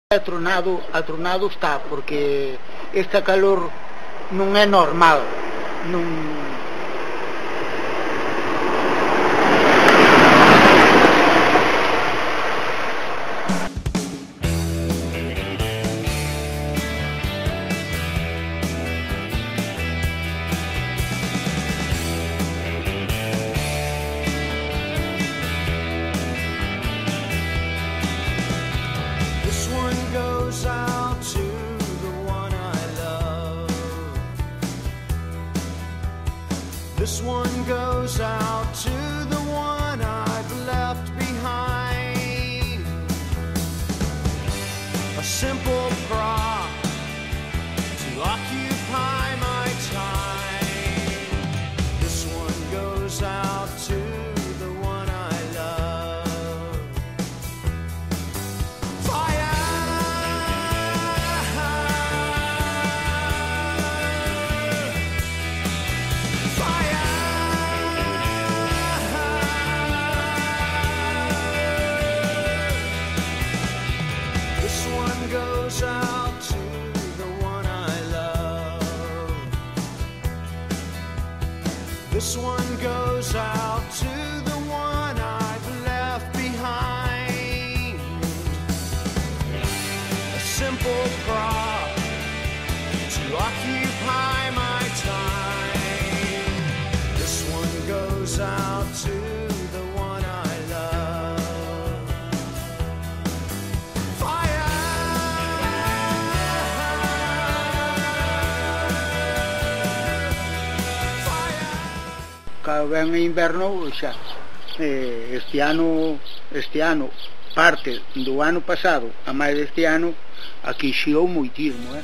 Atronado está, porque esta calor non é normal, non... Goes out to the one I love. This one goes out to the one I've left behind. A simple prop to occupy my time. This one goes out to the one I love. Fire! Goes out to the one I love. This one goes out to the one I've left behind. A simple prop to occupy my time. This one goes out to the one I love. Cando ven o inverno xa este ano parte do ano pasado a máis deste ano aquí xiou moitismo,